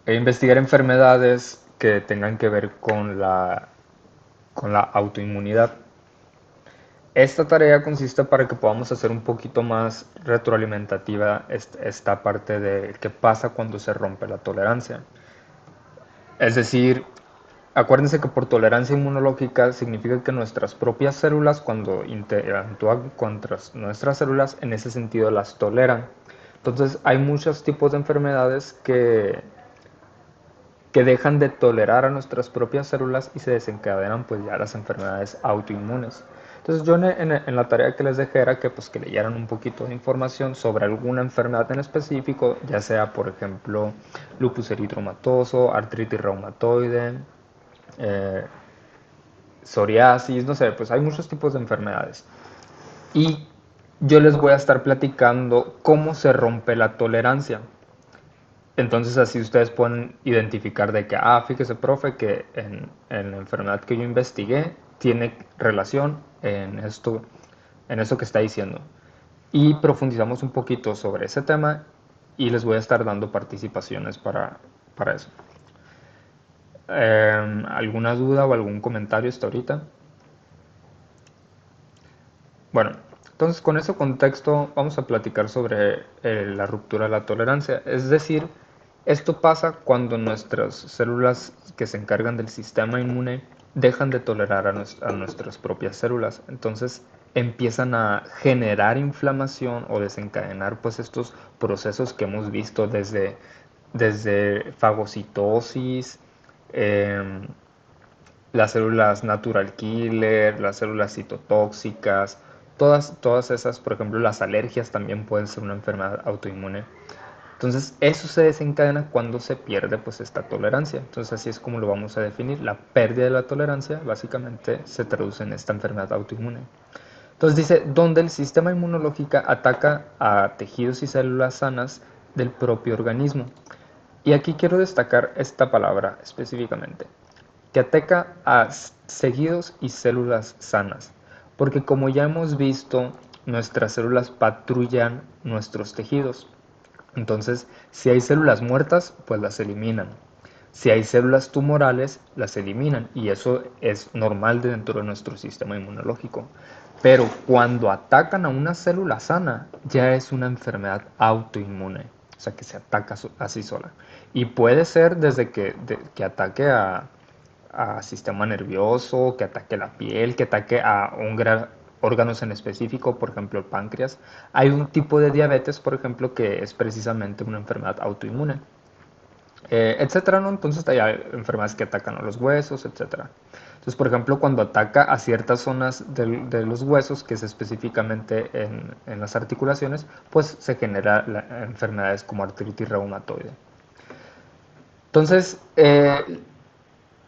investigar enfermedades que tengan que ver con la autoinmunidad. Esta tarea consiste para que podamos hacer un poquito más retroalimentativa esta parte de qué pasa cuando se rompe la tolerancia. Es decir, acuérdense que por tolerancia inmunológica significa que nuestras propias células, cuando interactúan contra nuestras células, en ese sentido las toleran. Entonces, hay muchos tipos de enfermedades que dejan de tolerar a nuestras propias células y se desencadenan pues ya las enfermedades autoinmunes. Entonces yo en la tarea que les dejé era que pues que leyeran un poquito de información sobre alguna enfermedad en específico, ya sea por ejemplo lupus eritematoso, artritis reumatoide, eh, psoriasis, no sé, pues hay muchos tipos de enfermedades. Y yo les voy a estar platicando cómo se rompe la tolerancia. Entonces así ustedes pueden identificar de que, fíjese, profe, que en la enfermedad que yo investigué tiene relación en esto que está diciendo. Y profundizamos un poquito sobre ese tema y les voy a estar dando participaciones para eso. ¿Alguna duda o algún comentario hasta ahorita? Bueno, entonces con ese contexto vamos a platicar sobre la ruptura de la tolerancia. Es decir, esto pasa cuando nuestras células que se encargan del sistema inmune dejan de tolerar a nuestras propias células. Entonces empiezan a generar inflamación o desencadenar pues estos procesos que hemos visto desde fagocitosis, em, las células natural killer, las células citotóxicas, todas esas, por ejemplo, las alergias también pueden ser una enfermedad autoinmune. Entonces, eso se desencadena cuando se pierde pues esta tolerancia. Entonces, así es como lo vamos a definir. La pérdida de la tolerancia básicamente se traduce en esta enfermedad autoinmune. Entonces dice, donde el sistema inmunológico ataca a tejidos y células sanas del propio organismo. Y aquí quiero destacar esta palabra específicamente, que ataca a tejidos y células sanas, porque como ya hemos visto, nuestras células patrullan nuestros tejidos. Entonces, si hay células muertas, pues las eliminan. Si hay células tumorales, las eliminan y eso es normal dentro de nuestro sistema inmunológico. Pero cuando atacan a una célula sana, ya es una enfermedad autoinmune, o sea que se ataca así sola. Y puede ser desde que ataque a sistema nervioso, que ataque la piel, que ataque a órganos en específico, por ejemplo el páncreas. Hay un tipo de diabetes, por ejemplo, que es precisamente una enfermedad autoinmune, etcétera, ¿no? Entonces hay enfermedades que atacan a los huesos, etcétera. Entonces, por ejemplo, cuando ataca a ciertas zonas de los huesos, que es específicamente en las articulaciones, pues se genera enfermedades como artritis reumatoide. Entonces,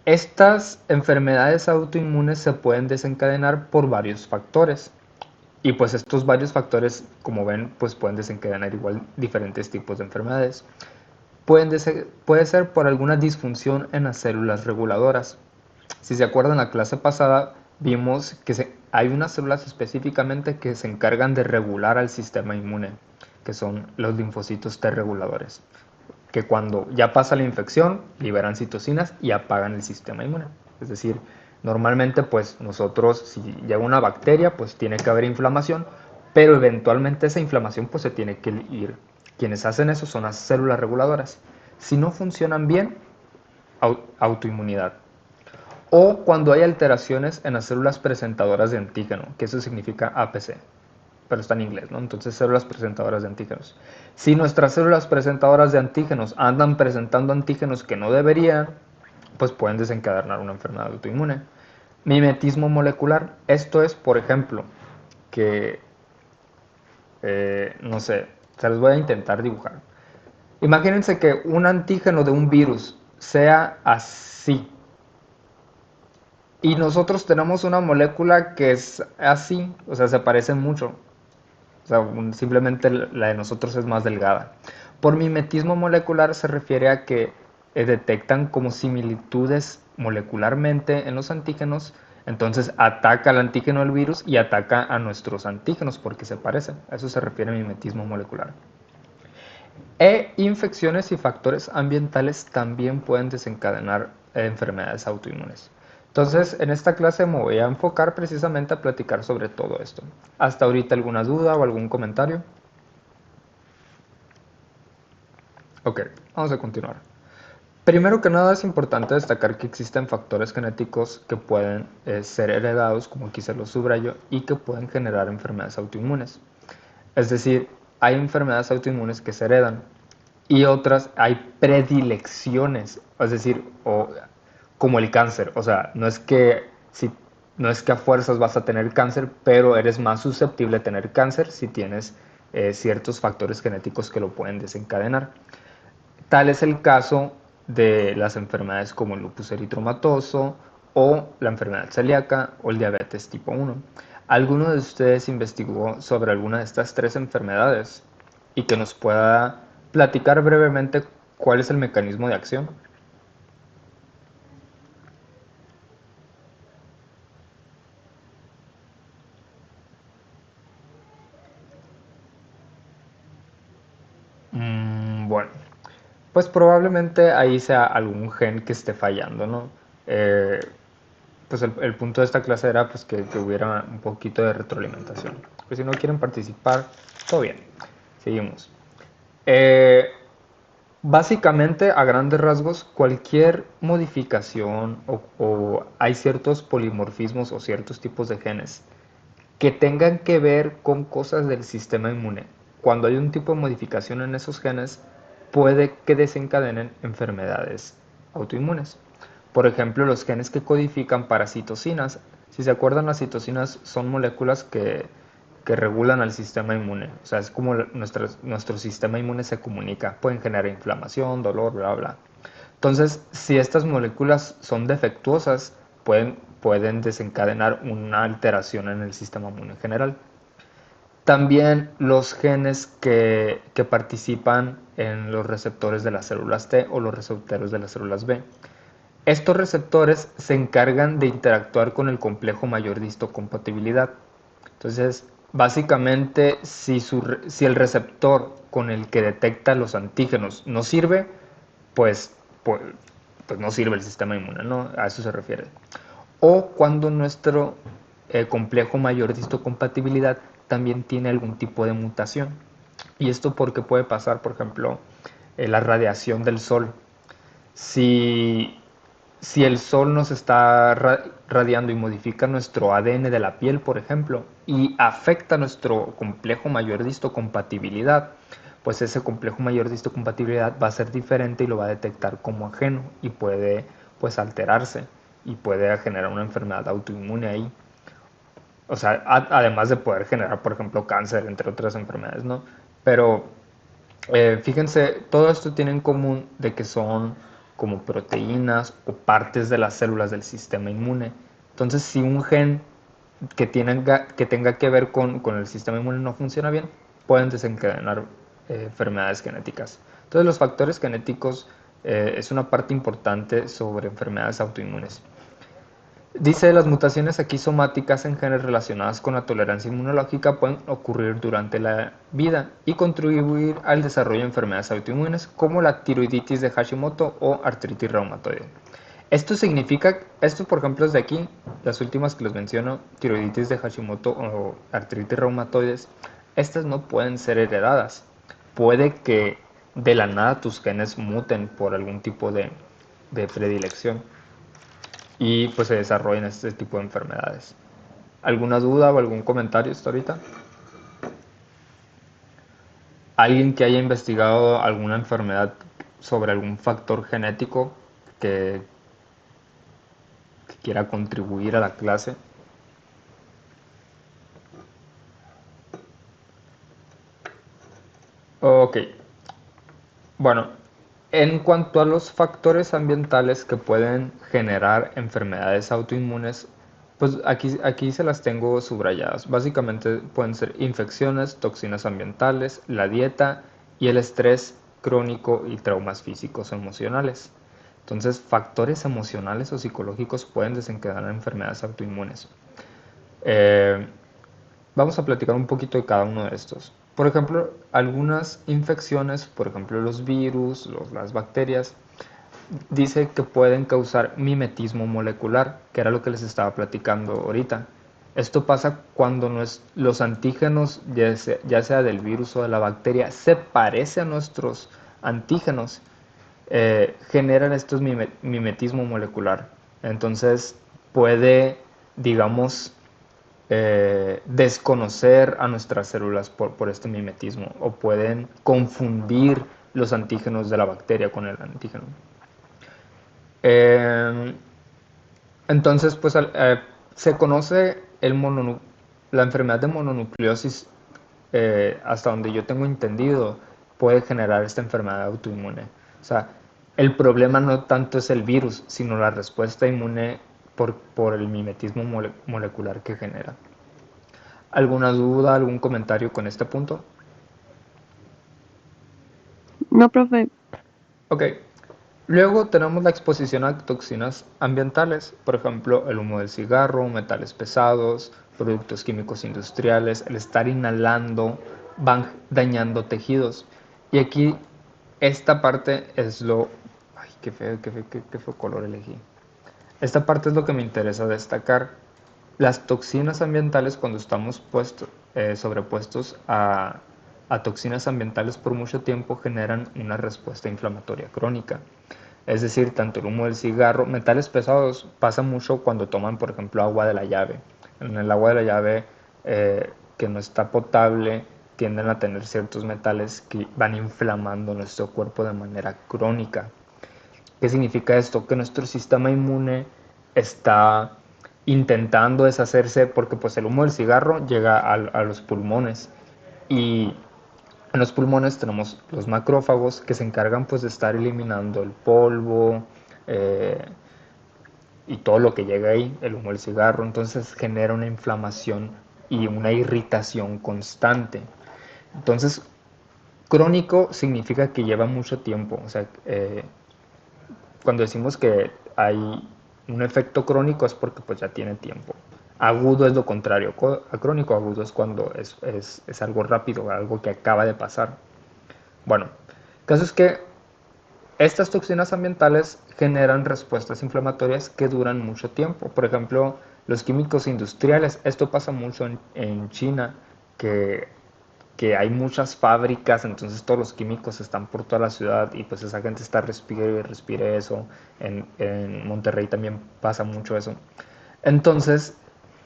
estas enfermedades autoinmunes se pueden desencadenar por varios factores. Y pues estos varios factores, como ven, pues pueden desencadenar igual diferentes tipos de enfermedades. Puede ser por alguna disfunción en las células reguladoras. Si se acuerdan, en la clase pasada vimos que hay unas células específicamente que se encargan de regular al sistema inmune, que son los linfocitos T reguladores, que cuando ya pasa la infección liberan citocinas y apagan el sistema inmune. Es decir, normalmente pues nosotros, si llega una bacteria, pues tiene que haber inflamación, pero eventualmente esa inflamación pues se tiene que ir. Quienes hacen eso son las células reguladoras. Si no funcionan bien, autoinmunidad. O cuando hay alteraciones en las células presentadoras de antígeno, que eso significa APC, pero está en inglés, ¿no? Entonces, células presentadoras de antígenos. Si nuestras células presentadoras de antígenos andan presentando antígenos que no deberían, pues pueden desencadenar una enfermedad autoinmune. Mimetismo molecular, esto es, por ejemplo, que, no sé, se los voy a intentar dibujar. Imagínense que un antígeno de un virus sea así, y nosotros tenemos una molécula que es así, o sea, se parecen mucho. O sea, simplemente la de nosotros es más delgada. Por mimetismo molecular se refiere a que detectan como similitudes molecularmente en los antígenos, entonces ataca al antígeno del virus y ataca a nuestros antígenos porque se parecen. A eso se refiere a mimetismo molecular. E infecciones y factores ambientales también pueden desencadenar enfermedades autoinmunes. Entonces, en esta clase me voy a enfocar precisamente a platicar sobre todo esto. ¿Hasta ahorita alguna duda o algún comentario? Ok, vamos a continuar. Primero que nada es importante destacar que existen factores genéticos que pueden ser heredados, como aquí se lo subrayo, y que pueden generar enfermedades autoinmunes. Es decir, hay enfermedades autoinmunes que se heredan y otras hay predilecciones, es decir, como el cáncer. O sea, no es que a fuerzas vas a tener cáncer, pero eres más susceptible a tener cáncer si tienes ciertos factores genéticos que lo pueden desencadenar. Tal es el caso de las enfermedades como el lupus eritematoso o la enfermedad celíaca o el diabetes tipo 1. ¿Alguno de ustedes investigó sobre alguna de estas tres enfermedades y que nos pueda platicar brevemente cuál es el mecanismo de acción? Bueno, pues probablemente ahí sea algún gen que esté fallando, ¿no? Eh, pues el punto de esta clase era pues que hubiera un poquito de retroalimentación. Pues si no quieren participar, todo bien. Seguimos. Eh, Básicamente, a grandes rasgos, cualquier modificación o hay ciertos polimorfismos o ciertos tipos de genes que tengan que ver con cosas del sistema inmune. Cuando hay un tipo de modificación en esos genes, puede que desencadenen enfermedades autoinmunes. Por ejemplo, los genes que codifican para citocinas. Si se acuerdan, las citocinas son moléculas que regulan al sistema inmune. O sea, es como nuestro sistema inmune se comunica. Pueden generar inflamación, dolor, bla, bla. Entonces, si estas moléculas son defectuosas, pueden desencadenar una alteración en el sistema inmune en general. También los genes que participan en los receptores de las células T o los receptores de las células B. Estos receptores se encargan de interactuar con el complejo mayor de histocompatibilidad. Entonces, básicamente, si el receptor con el que detecta los antígenos no sirve, pues, pues, pues no sirve el sistema inmune, ¿no? A eso se refiere. O cuando nuestro complejo mayor de histocompatibilidad también tiene algún tipo de mutación. Y esto porque puede pasar, por ejemplo, la radiación del sol. Si, si el sol nos está radiando y modifica nuestro ADN de la piel, por ejemplo, y afecta nuestro complejo mayor de histocompatibilidad, pues ese complejo mayor de histocompatibilidad va a ser diferente y lo va a detectar como ajeno y puede pues alterarse y puede generar una enfermedad autoinmune ahí. O sea, además de poder generar, por ejemplo, cáncer, entre otras enfermedades, ¿no? Pero fíjense, todo esto tiene en común de que son como proteínas o partes de las células del sistema inmune. Entonces, si un gen que tenga que ver con el sistema inmune no funciona bien, pueden desencadenar enfermedades genéticas. Entonces, los factores genéticos es una parte importante sobre enfermedades autoinmunes. Dice, las mutaciones aquí somáticas en genes relacionadas con la tolerancia inmunológica pueden ocurrir durante la vida y contribuir al desarrollo de enfermedades autoinmunes como la tiroiditis de Hashimoto o artritis reumatoide. Esto por ejemplo es de aquí, las últimas que les menciono, tiroiditis de Hashimoto o artritis reumatoides, estas no pueden ser heredadas. Puede que de la nada tus genes muten por algún tipo de predilección y pues se desarrollan este tipo de enfermedades. ¿Alguna duda o algún comentario hasta ahorita? ¿Alguien que haya investigado alguna enfermedad sobre algún factor genético que, que quiera contribuir a la clase? Ok, bueno, en cuanto a los factores ambientales que pueden generar enfermedades autoinmunes, pues aquí se las tengo subrayadas. Básicamente pueden ser infecciones, toxinas ambientales, la dieta y el estrés crónico y traumas físicos o emocionales. Entonces, factores emocionales o psicológicos pueden desencadenar enfermedades autoinmunes. Eh, Vamos a platicar un poquito de cada uno de estos. Por ejemplo, algunas infecciones, por ejemplo los virus, las bacterias, dice que pueden causar mimetismo molecular, que era lo que les estaba platicando ahorita. Esto pasa cuando los antígenos, ya sea del virus o de la bacteria, se parece a nuestros antígenos, generan estos mimetismo molecular. Entonces puede, digamos, desconocer a nuestras células por este mimetismo o pueden confundir los antígenos de la bacteria con el antígeno. Eh, entonces, pues se conoce la enfermedad de mononucleosis, hasta donde yo tengo entendido, puede generar esta enfermedad autoinmune. O sea, el problema no tanto es el virus, sino la respuesta inmune por el mimetismo molecular que genera. ¿Alguna duda, algún comentario con este punto? No, profe. Ok. Luego tenemos la exposición a toxinas ambientales, por ejemplo, el humo del cigarro, metales pesados, productos químicos industriales, el estar inhalando van dañando tejidos. Y aquí esta parte es lo... Ay, qué feo color elegí. Esta parte es lo que me interesa destacar. Las toxinas ambientales, cuando estamos sobrepuestos a toxinas ambientales por mucho tiempo, generan una respuesta inflamatoria crónica. Es decir, tanto el humo del cigarro, metales pesados, pasa mucho cuando toman, por ejemplo, agua de la llave. En el agua de la llave, que no está potable, tienden a tener ciertos metales que van inflamando nuestro cuerpo de manera crónica. ¿Qué significa esto? Que nuestro sistema inmune está intentando deshacerse porque pues el humo del cigarro llega a los pulmones y en los pulmones tenemos los macrófagos que se encargan pues de estar eliminando el polvo, eh, y todo lo que llega ahí, el humo del cigarro, entonces genera una inflamación y una irritación constante. Entonces, crónico significa que lleva mucho tiempo, o sea, cuando decimos que hay un efecto crónico es porque pues ya tiene tiempo. Agudo es lo contrario, a crónico agudo es cuando es algo rápido, algo que acaba de pasar. Bueno, el caso es que estas toxinas ambientales generan respuestas inflamatorias que duran mucho tiempo. Por ejemplo, los químicos industriales, esto pasa mucho en China, que que hay muchas fábricas, entonces todos los químicos están por toda la ciudad y pues esa gente está respire y respire eso. En Monterrey también pasa mucho eso. Entonces,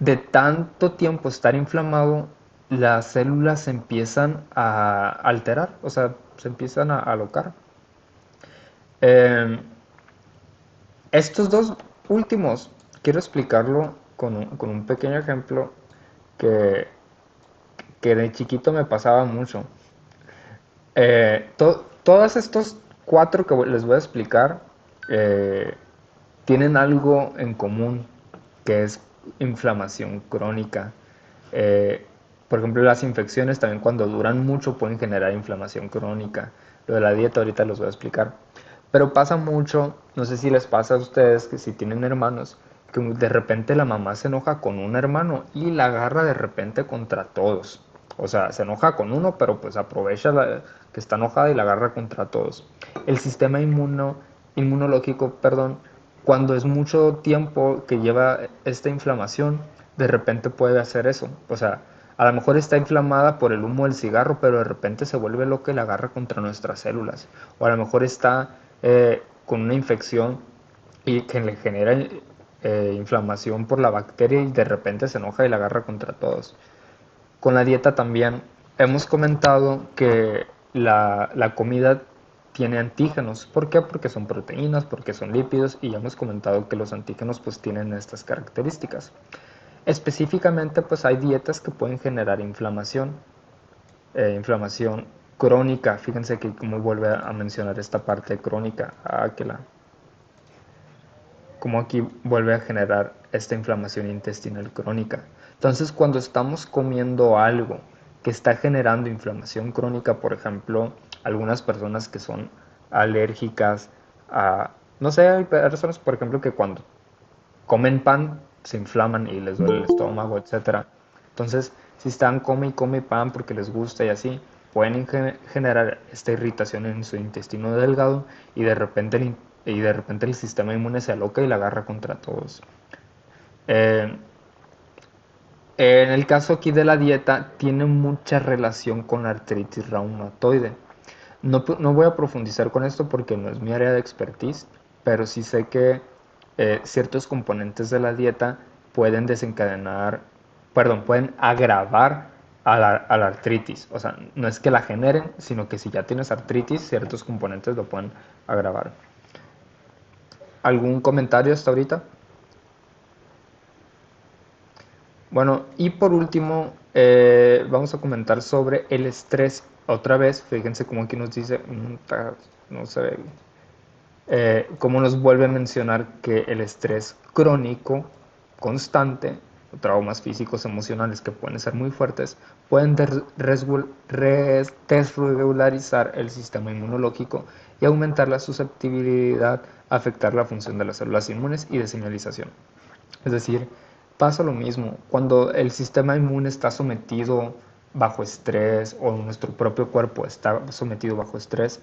de tanto tiempo estar inflamado, las células se empiezan a alterar, o sea, se empiezan a alocar. Eh, Estos dos últimos, quiero explicarlo con un pequeño ejemplo que, que de chiquito me pasaba mucho. Todos estos cuatro que les voy a explicar, eh, tienen algo en común, que es inflamación crónica. Eh, por ejemplo, las infecciones también cuando duran mucho pueden generar inflamación crónica. Lo de la dieta ahorita los voy a explicar. Pero pasa mucho, no sé si les pasa a ustedes que si tienen hermanos, que de repente la mamá se enoja con un hermano y la agarra de repente contra todos. O sea, se enoja con uno, pero pues aprovecha que está enojada y la agarra contra todos. El sistema inmunológico, perdón, cuando es mucho tiempo que lleva esta inflamación, de repente puede hacer eso. O sea, a lo mejor está inflamada por el humo del cigarro, pero de repente se vuelve loca y la agarra contra nuestras células. O a lo mejor está con una infección y que le genera inflamación por la bacteria y de repente se enoja y la agarra contra todos. Con la dieta también hemos comentado que la comida tiene antígenos. ¿Por qué? Porque son proteínas, porque son lípidos y ya hemos comentado que los antígenos pues tienen estas características. Específicamente pues hay dietas que pueden generar inflamación crónica. Fíjense que como vuelve a mencionar esta parte crónica, como aquí vuelve a generar esta inflamación intestinal crónica. Entonces, cuando estamos comiendo algo que está generando inflamación crónica, por ejemplo, algunas personas que son alérgicas a, no sé, hay personas, por ejemplo, que cuando comen pan se inflaman y les duele el estómago, etcétera. Entonces, Si están come y come pan porque les gusta y así, pueden generar esta irritación en su intestino delgado y de repente el sistema inmune se aloca y la agarra contra todos. Eh, en el caso aquí de la dieta, tiene mucha relación con la artritis reumatoide. No voy a profundizar con esto porque no es mi área de expertise, pero sí sé que ciertos componentes de la dieta pueden desencadenar, perdón, pueden agravar a la artritis. O sea, no es que la generen, sino que si ya tienes artritis, ciertos componentes lo pueden agravar. ¿Algún comentario hasta ahorita? Bueno, y por último, vamos a comentar sobre el estrés. Otra vez, fíjense cómo aquí nos dice, no se ve, cómo nos vuelve a mencionar que el estrés crónico, constante, traumas físicos, emocionales que pueden ser muy fuertes, pueden desregularizar el sistema inmunológico y aumentar la susceptibilidad a afectar la función de las células inmunes y de señalización. Es decir, pasa lo mismo. Cuando el sistema inmune está sometido bajo estrés o nuestro propio cuerpo está sometido bajo estrés,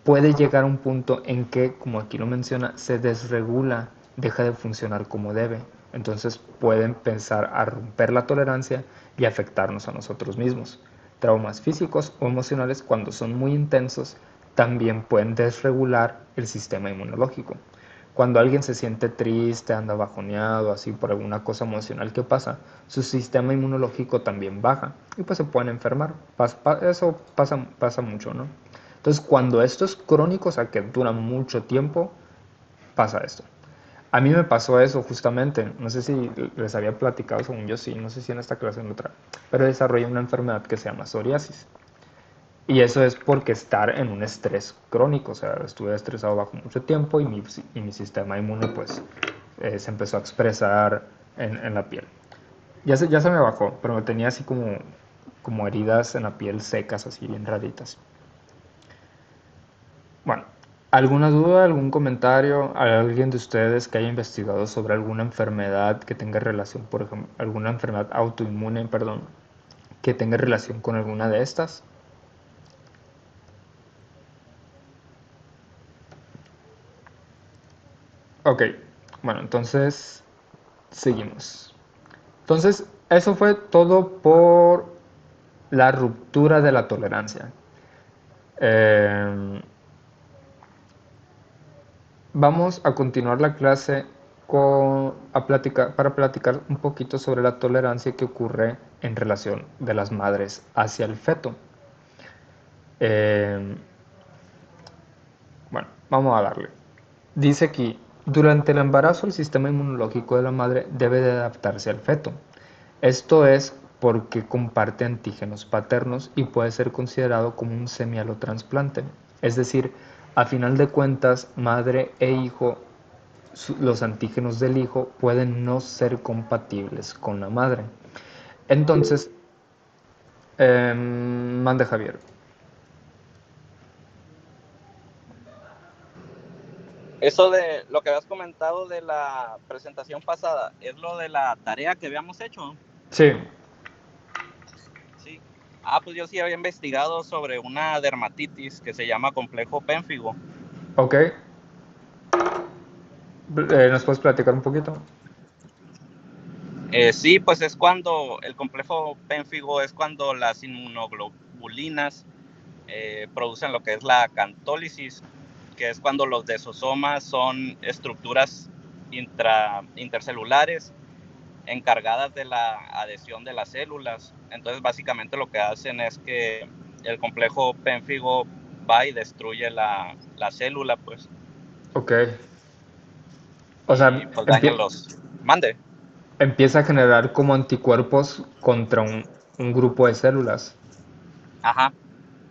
puede llegar a un punto en que, como aquí lo menciona, se desregula, deja de funcionar como debe. Entonces puede empezar a romper la tolerancia y afectarnos a nosotros mismos. Traumas físicos o emocionales, cuando son muy intensos, también pueden desregular el sistema inmunológico. Cuando alguien se siente triste, anda bajoneado, así por alguna cosa emocional que pasa, su sistema inmunológico también baja y pues se pueden enfermar. Eso pasa mucho, ¿no? Entonces, cuando esto es crónico, o sea, que dura mucho tiempo, pasa esto. A mí me pasó eso justamente, no sé si les había platicado, según yo sí, no sé si en esta clase o en otra, pero desarrollé una enfermedad que se llama psoriasis. Y eso es porque estar en un estrés crónico, o sea, estuve estresado bajo mucho tiempo y mi sistema inmune pues se empezó a expresar en la piel. Ya se me bajó, pero me tenía así como heridas en la piel secas, así bien raritas. Bueno, ¿alguna duda, algún comentario? ¿Hay alguien de ustedes que haya investigado sobre alguna enfermedad que tenga relación, por ejemplo, alguna enfermedad autoinmune, perdón, que tenga relación con alguna de estas? Ok, bueno, entonces seguimos. Entonces, eso fue todo por la ruptura de la tolerancia. Eh, Vamos a continuar la clase para platicar un poquito sobre la tolerancia que ocurre en relación de las madres hacia el feto. Eh, bueno, vamos a darle. Dice aquí, durante el embarazo el sistema inmunológico de la madre debe de adaptarse al feto. Esto es porque comparte antígenos paternos y puede ser considerado como un semialotransplante. Es decir, a final de cuentas, madre e hijo, los antígenos del hijo pueden no ser compatibles con la madre. Entonces, mande Javier. Eso de lo que habías comentado de la presentación pasada, ¿es lo de la tarea que habíamos hecho? Sí, Sí. Ah, pues yo sí había investigado sobre una dermatitis que se llama complejo pénfigo. ok. ¿Nos puedes platicar un poquito? Sí, pues es cuando el complejo pénfigo es cuando las inmunoglobulinas producen lo que es la cantólisis, que es cuando los desosomas son estructuras intercelulares encargadas de la adhesión de las células. Entonces, básicamente lo que hacen es que el complejo pénfigo va y destruye la célula, pues, Ok. O y sea, pues dañan los... Mande. empieza a generar como anticuerpos contra un grupo de células. Ajá.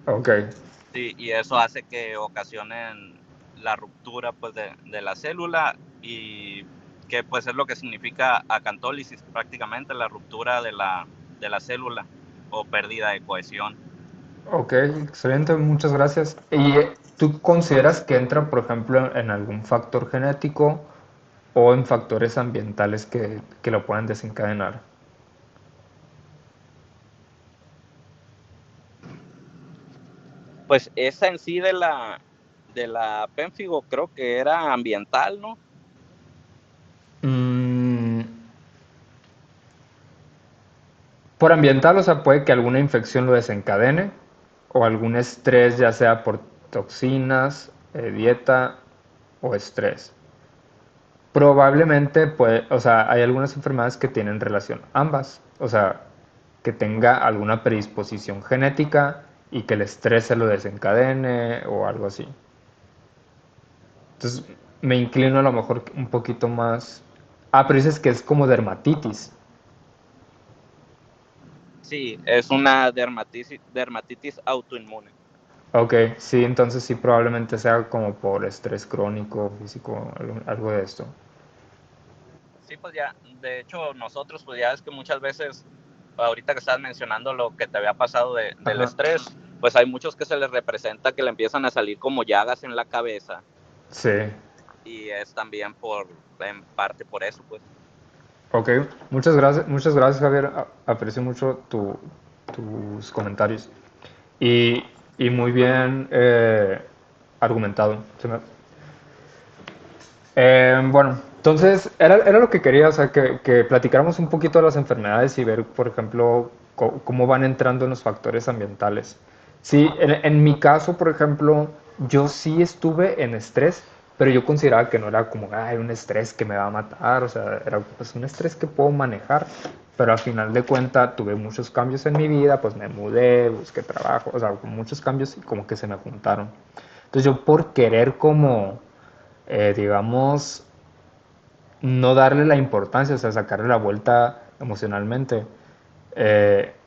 Ok, Sí, y eso hace que ocasionen la ruptura, pues, de la célula, y que pues es lo que significa acantólisis, prácticamente la ruptura de la célula o pérdida de cohesión. ok, excelente, muchas gracias. ¿Y tú consideras que entra, por ejemplo, en algún factor genético o en factores ambientales que lo puedan desencadenar? Pues esa en sí de la pénfigo creo que era ambiental, ¿no? Mm, por ambiental, o sea, puede que alguna infección lo desencadene o algún estrés, ya sea por toxinas, dieta o estrés. Probablemente, puede, o sea, hay algunas enfermedades que tienen relación ambas, o sea, que tenga alguna predisposición genética y que el estrés se lo desencadene o algo así. Entonces, me inclino a lo mejor un poquito más. Ah, pero dices que es como dermatitis. Sí, es una dermatitis autoinmune. Ok, sí, entonces sí, probablemente sea como por estrés crónico, físico, algo de esto. Sí, pues ya, de hecho nosotros pues ya es que muchas veces, ahorita que estabas mencionando lo que te había pasado del Ajá, estrés, pues hay muchos que se les representa que le empiezan a salir como llagas en la cabeza sí. y es también en parte por eso, pues. Ok, muchas gracias Javier, aprecio mucho tus comentarios y, y muy bien argumentado. Bueno, entonces era lo que quería, o sea, que platicáramos un poquito de las enfermedades y ver, por ejemplo, cómo van entrando en los factores ambientales. Sí, en mi caso, por ejemplo, yo sí estuve en estrés, pero yo consideraba que no era como, ay, un estrés que me va a matar, o sea, era pues un estrés que puedo manejar, pero al final de cuentas tuve muchos cambios en mi vida, pues me mudé, busqué trabajo, o sea, muchos cambios y como que se me juntaron. Entonces yo por querer como digamos, no darle la importancia, o sea, sacarle la vuelta emocionalmente.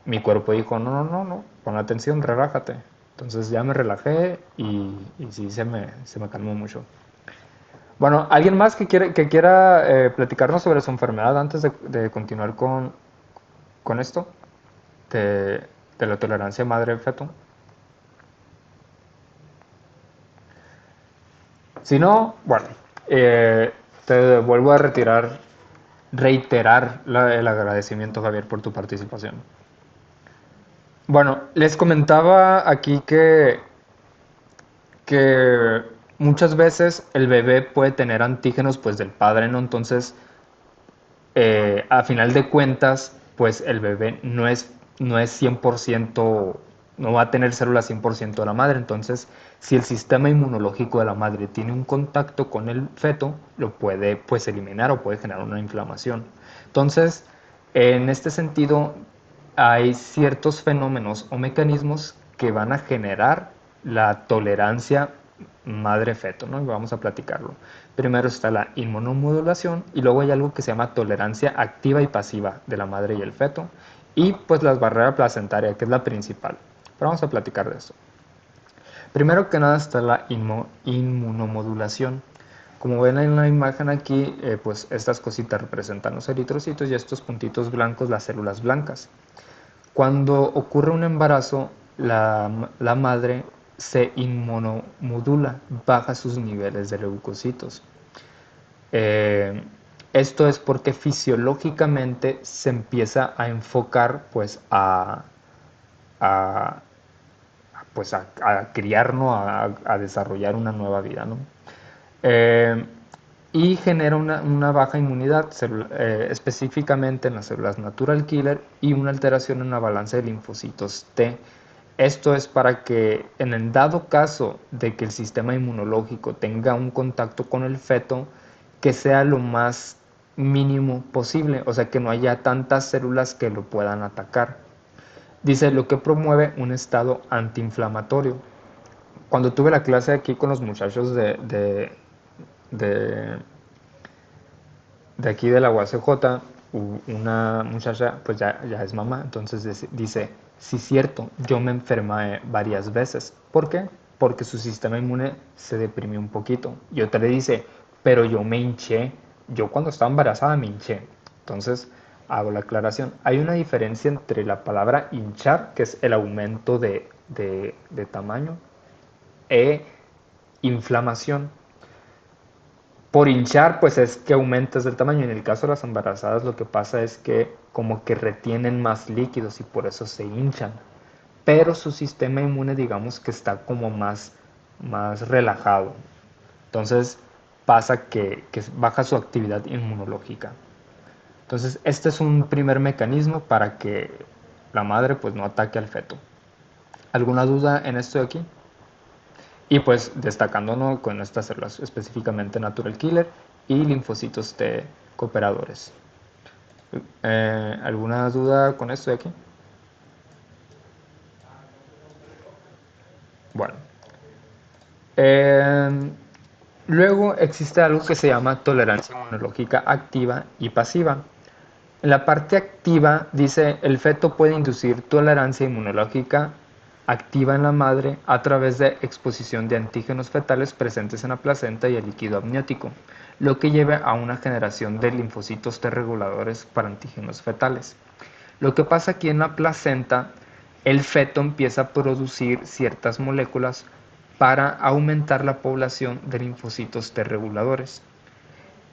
Mi cuerpo dijo, no, no, no, no, pon atención, relájate. Entonces ya me relajé y sí se me calmó mucho. Bueno, ¿alguien más que quiera platicarnos sobre su enfermedad antes de continuar con esto? De, de la tolerancia madre-feto. Si no, bueno, te vuelvo a reiterar el agradecimiento, Javier, por tu participación. Bueno, les comentaba aquí que muchas veces el bebé puede tener antígenos pues del padre, ¿no? Entonces, a final de cuentas, pues el bebé no es 100%, no va a tener células 100% de la madre. Entonces, si el sistema inmunológico de la madre tiene un contacto con el feto, lo puede pues eliminar o puede generar una inflamación. Entonces, en este sentido, hay ciertos fenómenos o mecanismos que van a generar la tolerancia madre-feto, ¿no? Y vamos a platicarlo. Primero está la inmunomodulación y luego hay algo que se llama tolerancia activa y pasiva de la madre y el feto y pues la barrera placentaria, que es la principal. Pero vamos a platicar de eso. Primero que nada está la inmunomodulación. Como ven en la imagen aquí, pues estas cositas representan los eritrocitos y estos puntitos blancos las células blancas. Cuando ocurre un embarazo, la madre se inmunomodula, baja sus niveles de leucocitos. Eh, Esto es porque fisiológicamente se empieza a enfocar pues a, pues a criar, ¿no? A desarrollar una nueva vida, ¿no? Eh, y genera una baja inmunidad, específicamente en las células natural killer y una alteración en la balanza de linfocitos T. Esto es para que en el dado caso de que el sistema inmunológico tenga un contacto con el feto, que sea lo más mínimo posible, o sea que no haya tantas células que lo puedan atacar. Dice, lo que promueve un estado antiinflamatorio. Cuando tuve la clase aquí con los muchachos de, de aquí de la UACJ, una muchacha, pues ya es mamá, entonces dice, sí cierto, yo me enfermé varias veces. ¿Por qué? Porque su sistema inmune se deprimió un poquito. Y otra le dice, pero yo me hinché, yo cuando estaba embarazada me hinché. Entonces, hago la aclaración. Hay una diferencia entre la palabra hinchar, que es el aumento de tamaño, e inflamación. Por hinchar, pues es que aumentas el tamaño. En el caso de las embarazadas, lo que pasa es que como que retienen más líquidos y por eso se hinchan. pero su sistema inmune digamos que está como más relajado. Entonces pasa que baja su actividad inmunológica. Entonces este es un primer mecanismo para que la madre pues no ataque al feto. ¿Alguna duda en esto de aquí? Y pues destacándonos con estas células, específicamente natural killer y linfocitos T cooperadores. ¿Alguna duda con esto de aquí? Bueno. Luego existe algo que se llama tolerancia inmunológica activa y pasiva. En la parte activa dice el feto puede inducir tolerancia inmunológica activa en la madre a través de exposición de antígenos fetales presentes en la placenta y el líquido amniótico, lo que lleva a una generación de linfocitos T reguladores para antígenos fetales. Lo que pasa aquí en la placenta, el feto empieza a producir ciertas moléculas para aumentar la población de linfocitos T reguladores.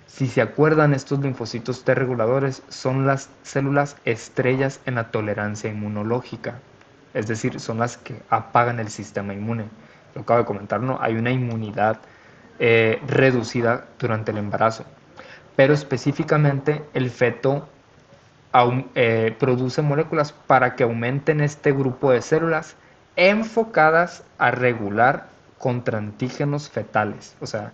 Si se acuerdan, estos linfocitos T reguladores son las células estrellas en la tolerancia inmunológica, es decir, son las que apagan el sistema inmune. Lo acabo de comentar, ¿no? Hay una inmunidad reducida durante el embarazo, pero específicamente el feto produce moléculas para que aumenten este grupo de células enfocadas a regular contra antígenos fetales. O sea,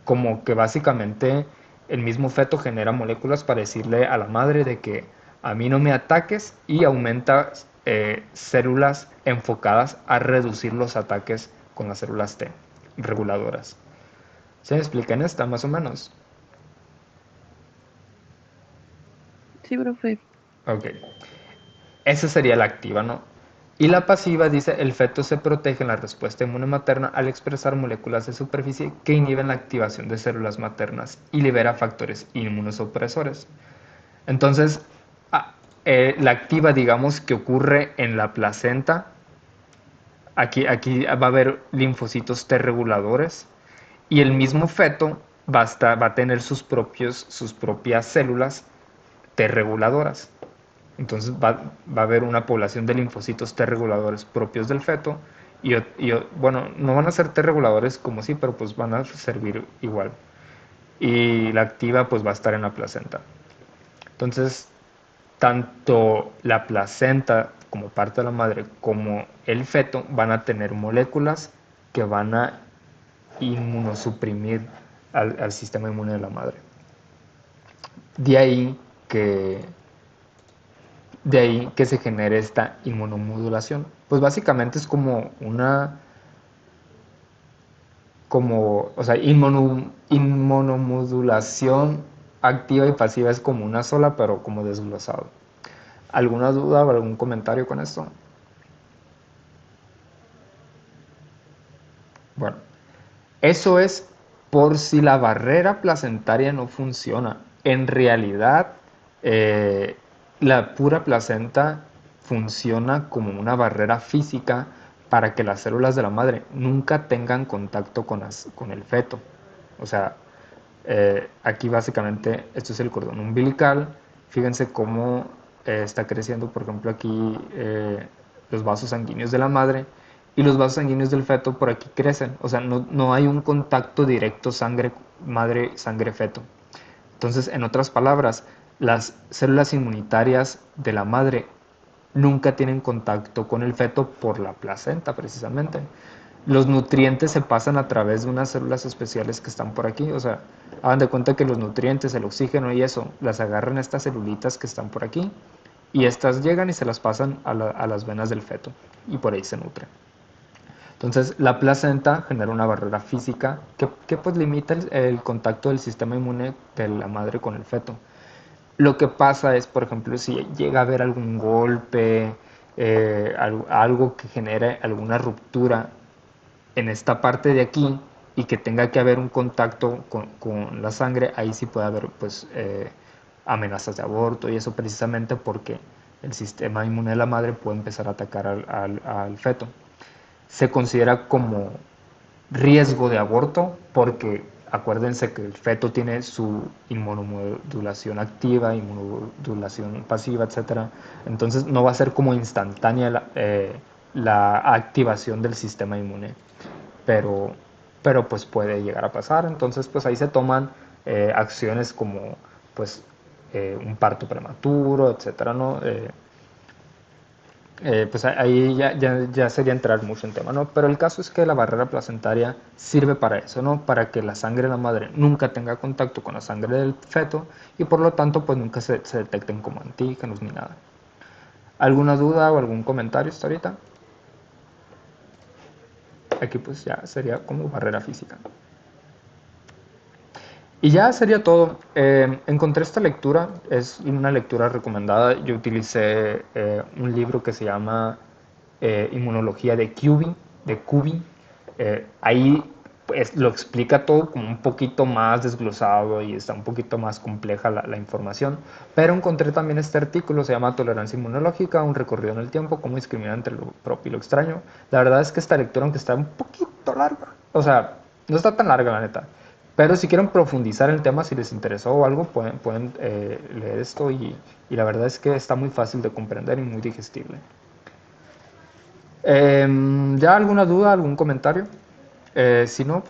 como que básicamente el mismo feto genera moléculas para decirle a la madre de que a mí no me ataques y aumenta células enfocadas a reducir los ataques con las células T reguladoras. ¿Se me explica en esta más o menos? Sí, profe. Ok. Esa sería la activa, ¿no? Y la pasiva dice, el feto se protege en la respuesta inmune materna al expresar moléculas de superficie que inhiben la activación de células maternas y libera factores inmunosupresores. Entonces, la activa, digamos, que ocurre en la placenta, aquí va a haber linfocitos T reguladores y el mismo feto va a tener sus propias células T reguladoras. Entonces va a haber una población de linfocitos T reguladores propios del feto bueno, no van a ser T reguladores como sí, pero pues van a servir igual. Y la activa pues va a estar en la placenta. Entonces, tanto la placenta como parte de la madre como el feto van a tener moléculas que van a inmunosuprimir al sistema inmune de la madre. De ahí que se genere esta inmunomodulación. Pues básicamente es como o sea, inmunomodulación activa y pasiva es como una sola, pero como desglosado. ¿Alguna duda o algún comentario con esto? Bueno, eso es por si la barrera placentaria no funciona. En realidad, la pura placenta funciona como una barrera física para que las células de la madre nunca tengan contacto con el feto. O sea, aquí básicamente esto es el cordón umbilical. Fíjense cómo está creciendo, por ejemplo, aquí los vasos sanguíneos de la madre y los vasos sanguíneos del feto por aquí crecen. O sea, no hay un contacto directo sangre madre, sangre feto. Entonces, en otras palabras, las células inmunitarias de la madre nunca tienen contacto con el feto por la placenta, precisamente. Los nutrientes se pasan a través de unas células especiales que están por aquí. O sea, hagan de cuenta que los nutrientes, el oxígeno y eso, las agarran estas celulitas que están por aquí y estas llegan y se las pasan a las venas del feto y por ahí se nutren. Entonces, la placenta genera una barrera física que pues limita el contacto del sistema inmune de la madre con el feto. Lo que pasa es, por ejemplo, si llega a haber algún golpe, algo que genere alguna ruptura en esta parte de aquí y que tenga que haber un contacto con la sangre, ahí sí puede haber pues amenazas de aborto y eso precisamente porque el sistema inmune de la madre puede empezar a atacar al feto. Se considera como riesgo de aborto porque acuérdense que el feto tiene su inmunomodulación activa, inmunomodulación pasiva, etcétera. Entonces no va a ser como instantánea la activación del sistema inmune, pero, pero pues puede llegar a pasar. Entonces pues ahí se toman acciones como pues un parto prematuro, etcétera, ¿no? Pues ahí ya sería entrar mucho en tema, ¿no? Pero el caso es que la barrera placentaria sirve para eso, ¿no? Para que la sangre de la madre nunca tenga contacto con la sangre del feto y por lo tanto pues nunca se detecten como antígenos ni nada. ¿Alguna duda o algún comentario hasta ahorita? Aquí pues ya sería como barrera física. Y ya sería todo. Encontré esta lectura, es una lectura recomendada. Yo utilicé un libro que se llama Inmunología de Cuby. Ahí pues, lo explica todo como un poquito más desglosado y está un poquito más compleja la información. Pero encontré también este artículo, se llama Tolerancia Inmunológica, un recorrido en el tiempo, cómo discriminar entre lo propio y lo extraño. La verdad es que esta lectura, aunque está un poquito larga, o sea, no está tan larga la neta, pero si quieren profundizar en el tema, si les interesó o algo, pueden leer esto la verdad es que está muy fácil de comprender y muy digestible. ¿Ya alguna duda, algún comentario? Si no...